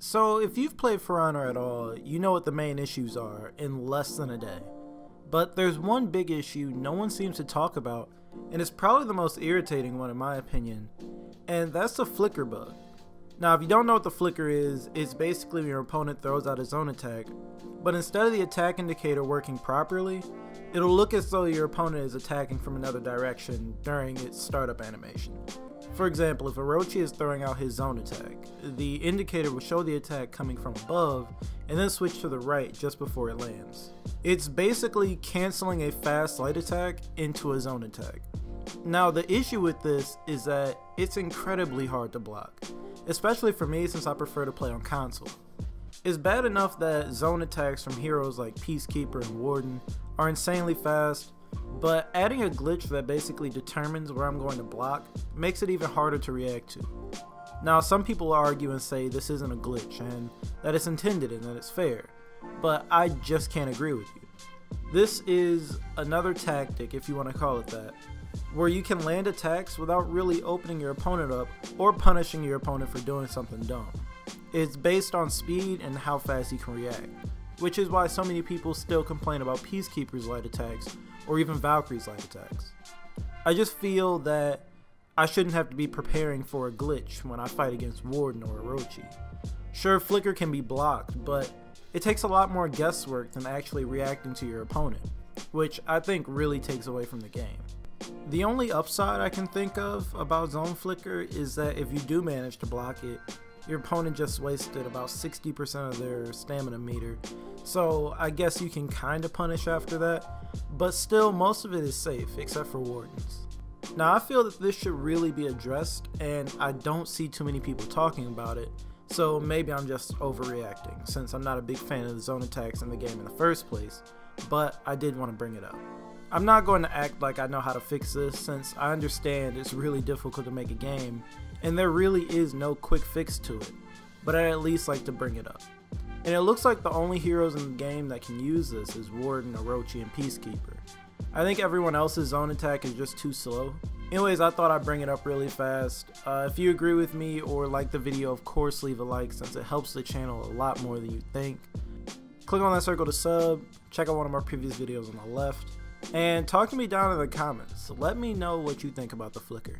So if you've played For Honor at all, you know what the main issues are in less than a day. But there's one big issue no one seems to talk about, and it's probably the most irritating one in my opinion, and that's the flicker bug. Now if you don't know what the flicker is, it's basically when your opponent throws out a zone attack, but instead of the attack indicator working properly, it'll look as though your opponent is attacking from another direction during its startup animation. For example, if Orochi is throwing out his zone attack, the indicator will show the attack coming from above and then switch to the right just before it lands. It's basically canceling a fast light attack into a zone attack. Now the issue with this is that it's incredibly hard to block, especially for me since I prefer to play on console. It's bad enough that zone attacks from heroes like Peacekeeper and Warden are insanely fast, but adding a glitch that basically determines where I'm going to block makes it even harder to react to. Now some people argue and say this isn't a glitch and that it's intended and that it's fair, but I just can't agree with you. This is another tactic, if you want to call it that, where you can land attacks without really opening your opponent up or punishing your opponent for doing something dumb. It's based on speed and how fast you can react, which is why so many people still complain about Peacekeeper's light attacks or even Valkyrie's light attacks. I just feel that I shouldn't have to be preparing for a glitch when I fight against Warden or Orochi. Sure, flicker can be blocked, but it takes a lot more guesswork than actually reacting to your opponent, which I think really takes away from the game. The only upside I can think of about zone flicker is that if you do manage to block it, your opponent just wasted about 60% of their stamina meter, so I guess you can kinda punish after that, but still most of it is safe except for Wardens. Now I feel that this should really be addressed and I don't see too many people talking about it, so maybe I'm just overreacting since I'm not a big fan of the zone attacks in the game in the first place, but I did want to bring it up. I'm not going to act like I know how to fix this since I understand it's really difficult to make a game and there really is no quick fix to it, but I at least like to bring it up. And it looks like the only heroes in the game that can use this is Warden, Orochi, and Peacekeeper. I think everyone else's zone attack is just too slow. Anyways, I thought I'd bring it up really fast. If you agree with me or like the video, of course leave a like since it helps the channel a lot more than you think. Click on that circle to sub, check out one of my previous videos on the left, and talk to me down in the comments. Let me know what you think about the flicker.